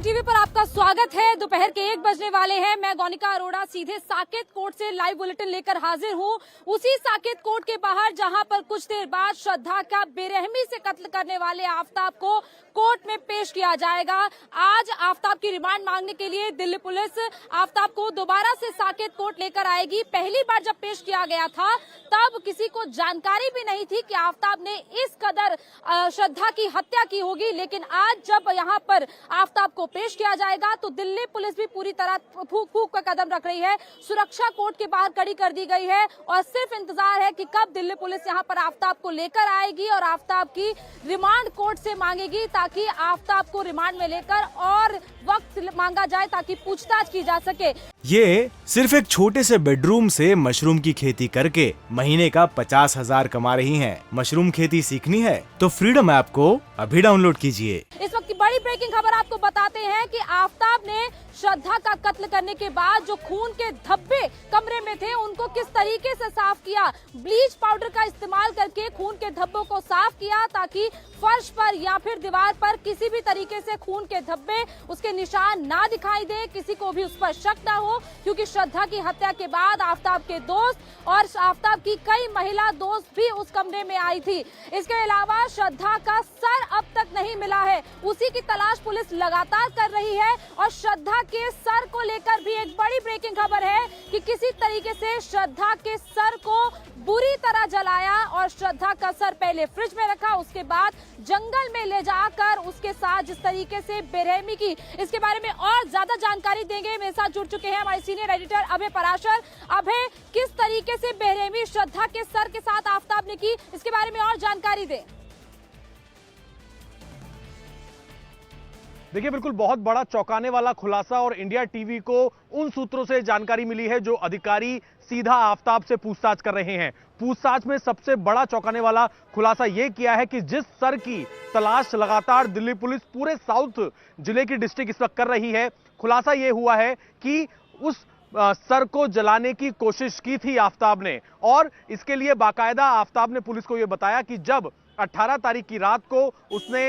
TV पर आपका स्वागत है। दोपहर के 1 बजने वाले हैं। मैं गौनिका अरोड़ा सीधे साकेत कोर्ट से लाइव बुलेटिन लेकर हाजिर हूं। उसी साकेत कोर्ट के बाहर जहां पर कुछ देर बाद श्रद्धा का बेरहमी से कत्ल करने वाले आफताब को कोर्ट में पेश किया जाएगा। आज आफताब की रिमांड मांगने के लिए दिल्ली पुलिस आफताब को दोबारा से साकेत कोर्ट लेकर आएगी। पहली बार जब पेश किया गया था तब किसी को जानकारी भी नहीं थी कि आफताब ने इस कदर श्रद्धा की हत्या की होगी, लेकिन आज जब यहाँ पर आफताब को पेश किया जाएगा तो दिल्ली पुलिस भी पूरी तरह फूंक फूंक का कदम रख रही है। सुरक्षा कोर्ट के बाहर कड़ी कर दी गई है और सिर्फ इंतजार है कि कब दिल्ली पुलिस यहाँ पर आफताब को लेकर आएगी और आफताब की रिमांड कोर्ट से मांगेगी, ताकि आफताब को रिमांड में लेकर और वक्त मांगा जाए ताकि पूछताछ की जा सके। ये सिर्फ एक छोटे से बेडरूम से मशरूम की खेती करके महीने का 50,000 कमा रही हैं। मशरूम खेती सीखनी है तो फ्रीडम ऐप को अभी डाउनलोड कीजिए। इस वक्त की बड़ी ब्रेकिंग खबर आपको बताते हैं कि आफताब ने श्रद्धा का कत्ल करने के बाद जो खून के धब्बे कमरे में थे उनको किस तरीके से साफ किया। ब्लीच पाउडर का इस्तेमाल करके खून के धब्बों को साफ किया ताकि फर्श पर या फिर दीवार पर किसी भी तरीके से खून के धब्बे, उसके निशान ना दिखाई दे, किसी को भी उस पर शक ना हो, क्योंकि श्रद्धा की हत्या के बाद आफताब के दोस्त और आफताब की कई महिला दोस्त भी उस कमरे में आई थी। इसके अलावा श्रद्धा का सर अब तक नहीं मिला है, उसी की तलाश पुलिस लगातार कर रही है। और श्रद्धा के सर को लेकर भी एक बड़ी ब्रेकिंग खबर है कि किसी तरीके से श्रद्धा के सर को बुरी तरह जलाया और श्रद्धा का सर पहले फ्रिज में रखा, उसके बाद जंगल में ले जाकर उसके साथ जिस तरीके से बेरहमी की। इसके बारे में और ज्यादा जानकारी देंगे। मेरे साथ जुड़ चुके हैं हमारे सीनियर एडिटर अभय पराशर। अभय, किस तरीके से बेरहमी श्रद्धा के सर के साथ आफताब ने की, इसके बारे में और जानकारी दें। देखिए, बिल्कुल बहुत बड़ा चौंकाने वाला खुलासा और इंडिया टीवी को उन सूत्रों से जानकारी मिली है जो अधिकारी सीधा आफताब से पूछताछ कर रहे हैं। पूछताछ में सबसे बड़ा चौंकाने वाला खुलासा यह किया है कि जिस सर की तलाश लगातार दिल्ली पुलिस पूरे साउथ जिले की डिस्ट्रिक्ट इस वक्त कर रही है, खुलासा यह हुआ है कि उस सर को जलाने की कोशिश की थी आफताब ने। और इसके लिए बाकायदा आफताब ने पुलिस को यह बताया कि जब 18 तारीख की रात को उसने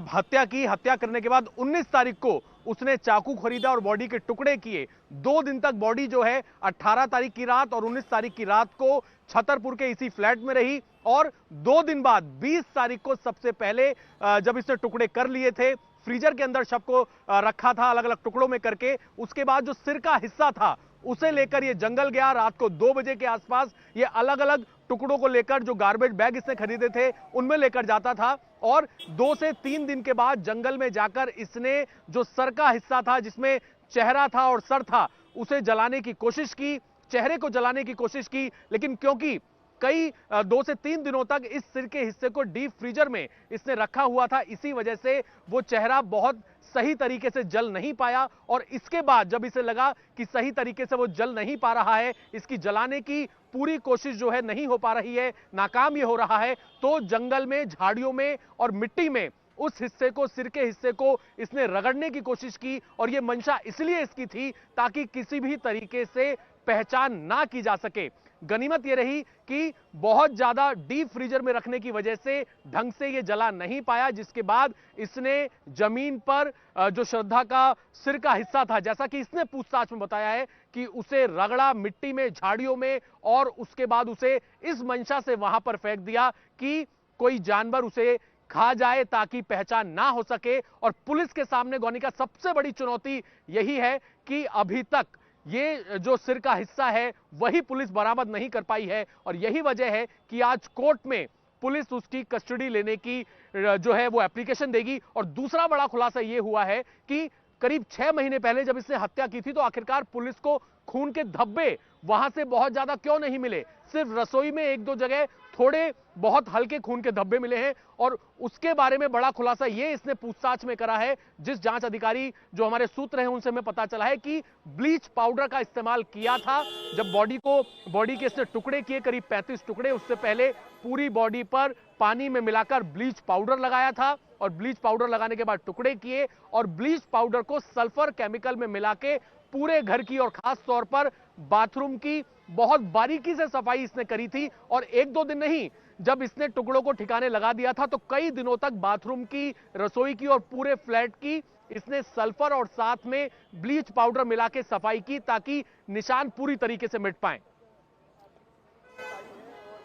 हत्या की, हत्या करने के बाद 19 तारीख को उसने चाकू खरीदा और बॉडी के टुकड़े किए। 2 दिन तक बॉडी जो है 18 तारीख की रात और 19 तारीख की रात को छतरपुर के इसी फ्लैट में रही और 2 दिन बाद 20 तारीख को सबसे पहले जब इसने टुकड़े कर लिए थे, फ्रीजर के अंदर शव को रखा था अलग अलग टुकड़ों में करके, उसके बाद जो सिर का हिस्सा था उसे लेकर ये जंगल गया। रात को 2 बजे के आसपास ये अलग अलग टुकड़ों को लेकर जो गार्बेज बैग इसने खरीदे थे उनमें लेकर जाता था और 2 से 3 दिन के बाद जंगल में जाकर इसने जो सर का हिस्सा था जिसमें चेहरा था और सर था उसे जलाने की कोशिश की, चेहरे को जलाने की कोशिश की। लेकिन क्योंकि कई 2 से 3 दिनों तक इस सिर के हिस्से को डीप फ्रीजर में इसने रखा हुआ था, इसी वजह से वो चेहरा बहुत सही तरीके से जल नहीं पाया। और इसके बाद जब इसे लगा कि सही तरीके से वो जल नहीं पा रहा है, इसकी जलाने की पूरी कोशिश जो है नहीं हो पा रही है, नाकाम ये हो रहा है, तो जंगल में, झाड़ियों में और मिट्टी में उस हिस्से को, सिर के हिस्से को इसने रगड़ने की कोशिश की। और ये मंशा इसलिए इसकी थी ताकि किसी भी तरीके से पहचान ना की जा सके। गनीमत ये रही कि बहुत ज्यादा डीप फ्रीजर में रखने की वजह से ढंग से ये जला नहीं पाया, जिसके बाद इसने जमीन पर जो श्रद्धा का सिर का हिस्सा था, जैसा कि इसने पूछताछ में बताया है कि उसे रगड़ा मिट्टी में, झाड़ियों में, और उसके बाद उसे इस मंशा से वहां पर फेंक दिया कि कोई जानवर उसे खा जाए ताकि पहचान ना हो सके। और पुलिस के सामने गौनिका सबसे बड़ी चुनौती यही है कि अभी तक ये जो सिर का हिस्सा है वही पुलिस बरामद नहीं कर पाई है। और यही वजह है कि आज कोर्ट में पुलिस उसकी कस्टडी लेने की जो है वो एप्लीकेशन देगी। और दूसरा बड़ा खुलासा ये हुआ है कि करीब 6 महीने पहले जब इसने हत्या की थी तो आखिरकार पुलिस को खून के धब्बे वहां से बहुत ज्यादा क्यों नहीं मिले, सिर्फ रसोई में 1-2 जगह थोड़े बहुत हल्के खून के धब्बे मिले हैं। और उसके बारे में बड़ा खुलासा ये इसने पूछताछ में करा है, जिस जांच अधिकारी जो हमारे सूत्र हैं उनसे हमें पता चला है कि ब्लीच पाउडर का इस्तेमाल किया था जब बॉडी के इसने टुकड़े किए, करीब 35 टुकड़े। उससे पहले पूरी बॉडी पर पानी में मिलाकर ब्लीच पाउडर लगाया था और ब्लीच पाउडर लगाने के बाद टुकड़े किए और ब्लीच पाउडर को सल्फर केमिकल में मिला के पूरे घर की और खास तौर पर बाथरूम की बहुत बारीकी से सफाई इसने करी थी। और 1-2 दिन नहीं, जब इसने टुकड़ों को ठिकाने लगा दिया था तो कई दिनों तक बाथरूम की, रसोई की और पूरे फ्लैट की इसने सल्फर और साथ में ब्लीच पाउडर मिला के सफाई की ताकि निशान पूरी तरीके से मिट पाएं।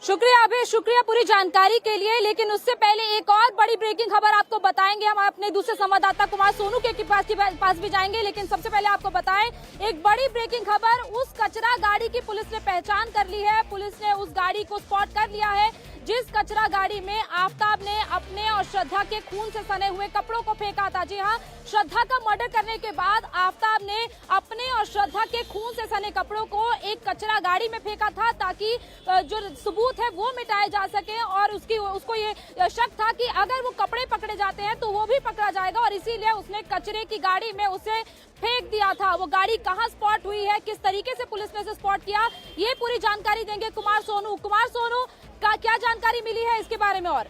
शुक्रिया अभय, शुक्रिया पूरी जानकारी के लिए। लेकिन उससे पहले एक और बड़ी ब्रेकिंग खबर आपको बताएंगे। हम अपने दूसरे संवाददाता कुमार सोनू के पास भी जाएंगे, लेकिन सबसे पहले आपको बताएं एक बड़ी ब्रेकिंग खबर। उस कचरा गाड़ी की पुलिस ने पहचान कर ली है। पुलिस ने उस गाड़ी को स्पॉट कर लिया है जिस कचरा गाड़ी में आफताब ने अपने और श्रद्धा के खून से सने हुए कपड़ों को फेंका था। जी हाँ, श्रद्धा का मर्डर करने के बाद आफताब ने अपने और श्रद्धा के खून से सने कपड़ों को एक कचरा गाड़ी में फेंका था ताकि जो सबूत है वो मिटाए जा सके। और उसको ये शक था कि अगर वो कपड़े पकड़े जाते हैं तो वो भी पकड़ा जाएगा, और इसीलिए उसने कचरे की गाड़ी में उसे फेंक दिया था। वो गाड़ी कहाँ स्पॉट हुई है, किस तरीके से पुलिस ने उसे स्पॉट किया, ये पूरी जानकारी देंगे कुमार सोनू। कुमार सोनू, क्या जानकारी मिली है इसके बारे में? और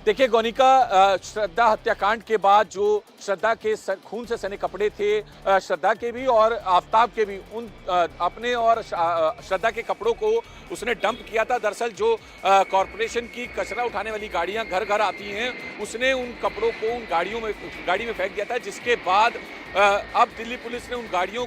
देखिए गोनिका, श्रद्धा हत्याकांड के बाद जो श्रद्धा के खून से सने कपड़े थे, श्रद्धा के भी और आफताब के भी, उन अपने और श्रद्धा के कपड़ों को उसने डंप किया था। दरअसल जो कॉरपोरेशन की कचरा उठाने वाली गाड़ियां घर घर आती हैं, उसने उन कपड़ों को उन गाड़ी में फेंक दिया था, जिसके बाद अब दिल्ली पुलिस ने उन गाड़ियों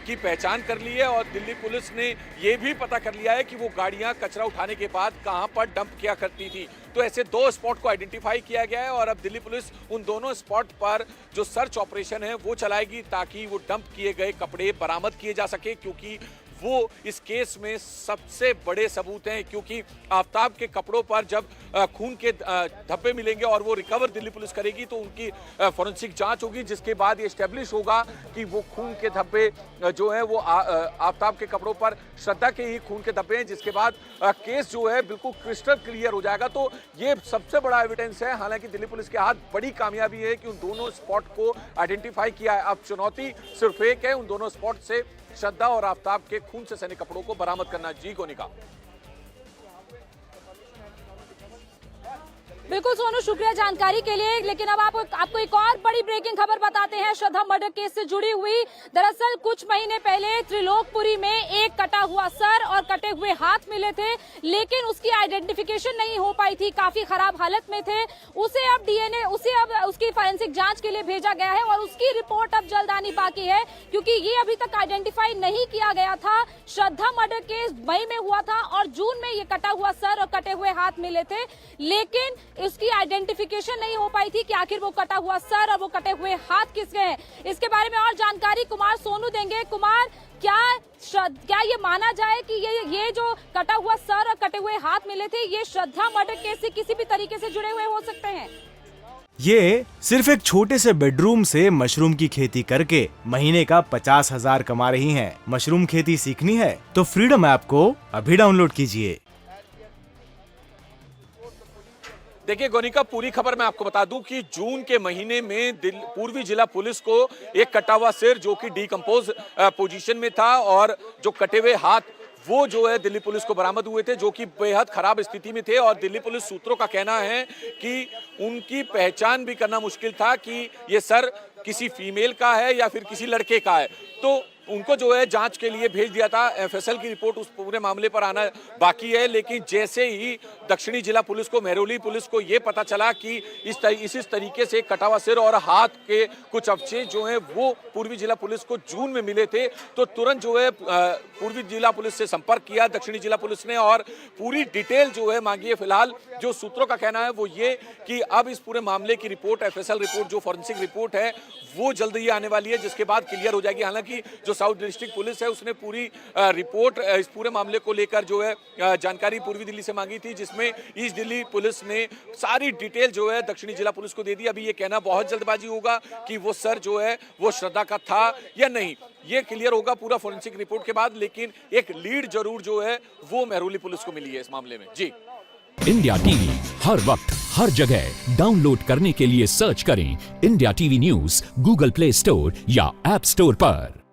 की पहचान कर ली है और दिल्ली पुलिस ने ये भी पता कर लिया है कि वो गाड़ियां कचरा उठाने के बाद कहां पर डंप किया करती थी। तो ऐसे 2 स्पॉट को आइडेंटिफाई किया गया है और अब दिल्ली पुलिस उन दोनों स्पॉट पर जो सर्च ऑपरेशन है वो चलाएगी ताकि वो डंप किए गए कपड़े बरामद किए जा सके, क्योंकि वो इस केस में सबसे बड़े सबूत हैं। क्योंकि आफताब के कपड़ों पर जब खून के धब्बे मिलेंगे और वो रिकवर दिल्ली पुलिस करेगी तो उनकी फॉरेंसिक जांच होगी, जिसके बाद ये एस्टेब्लिश होगा कि वो खून के धब्बे जो है वो आफताब के कपड़ों पर श्रद्धा के ही खून के धब्बे हैं, जिसके बाद केस जो है बिल्कुल क्रिस्टल क्लियर हो जाएगा। तो ये सबसे बड़ा एविडेंस है। हालांकि दिल्ली पुलिस के हाथ बड़ी कामयाबी है कि उन दोनों स्पॉट को आइडेंटिफाई किया है। अब चुनौती सिर्फ एक है, उन दोनों स्पॉट से श्रद्धा और आफताब के खून से सने कपड़ों को बरामद करना। जी गोनिका। बिल्कुल सोनू, शुक्रिया जानकारी के लिए। लेकिन अब आपको एक और बड़ी ब्रेकिंग खबर बताते हैं श्रद्धा मर्डर केस से जुड़ी हुई। दरअसल कुछ महीने पहले त्रिलोकपुरी में एक कटा हुआ सर और कटे हुए हाथ मिले थे, लेकिन उसकी आइडेंटिफिकेशन नहीं हो पाई थी, काफी खराब हालत में थे। उसे अब उसकी फॉरेंसिक जांच के लिए भेजा गया है और उसकी रिपोर्ट अब जल्द आनी बाकी है, क्योंकि ये अभी तक आइडेंटिफाई नहीं किया गया था। श्रद्धा मर्डर केस मई में हुआ था और जून में ये कटा हुआ सर और कटे हुए हाथ मिले थे, लेकिन इसकी आइडेंटिफिकेशन नहीं हो पाई थी कि आखिर वो कटा हुआ सर और वो कटे हुए हाथ किसके हैं। इसके बारे में और जानकारी कुमार सोनू देंगे। कुमार, क्या ये माना जाए कि ये जो कटा हुआ सर और कटे हुए हाथ मिले थे ये श्रद्धा मर्डर केस से किसी भी तरीके से जुड़े हुए हो सकते हैं? ये सिर्फ एक छोटे से बेडरूम से मशरूम की खेती करके महीने का 50,000 कमा रही हैं। मशरूम खेती सीखनी है तो फ्रीडम ऐप को अभी डाउनलोड कीजिए। देखिए गोनिका, पूरी खबर मैं आपको बता दूं कि जून के महीने में पूर्वी जिला पुलिस को एक कटा हुआ सिर जो कि डिकम्पोज पोजीशन में था और जो कटे हुए हाथ वो जो है दिल्ली पुलिस को बरामद हुए थे, जो कि बेहद खराब स्थिति में थे। और दिल्ली पुलिस सूत्रों का कहना है कि उनकी पहचान भी करना मुश्किल था कि ये सर किसी फीमेल का है या फिर किसी लड़के का है। तो उनको जो है जांच के लिए भेज दिया था। एफएसएल की रिपोर्ट उस पूरे मामले पर आना बाकी है, लेकिन जैसे ही दक्षिणी जिला पुलिस को, मेहरौली पुलिस को ये पता चला कि इस तरीके से कटा हुआ सिर और हाथ के कुछ अवशेष जो हैं वो पूर्वी जिला पुलिस को जून में मिले थे, तो तुरंत जो है पूर्वी जिला पुलिस से संपर्क किया दक्षिणी जिला पुलिस ने और पूरी डिटेल जो है मांगी है। फिलहाल जो सूत्रों का कहना है वो ये कि अब इस पूरे मामले की रिपोर्ट, एफएसएल रिपोर्ट जो फॉरेंसिक रिपोर्ट है वो जल्द ही आने वाली है, जिसके बाद क्लियर हो जाएगी। हालांकि जो साउथ डिस्ट्रिक्ट पुलिस है उसने पूरी रिपोर्ट इस पूरे मामले को लेकर जो है जानकारी पूर्वी दिल्ली से मांगी थी, जिसमें ईस्ट दिल्ली पुलिस ने सारी डिटेल जो है दक्षिणी जिला पुलिस को दे दी। अभी ये कहना बहुत जल्दबाजी होगा कि वो सर जो है वो श्रद्धा का था या नहीं, ये क्लियर होगा पूरा फॉरेंसिक रिपोर्ट के बाद। लेकिन एक लीड जरूर जो है वो मेहरौली पुलिस को मिली है इस मामले में। जी, इंडिया टीवी हर वक्त हर जगह डाउनलोड करने के लिए सर्च करें India TV news Google play store या ऐप स्टोर पर।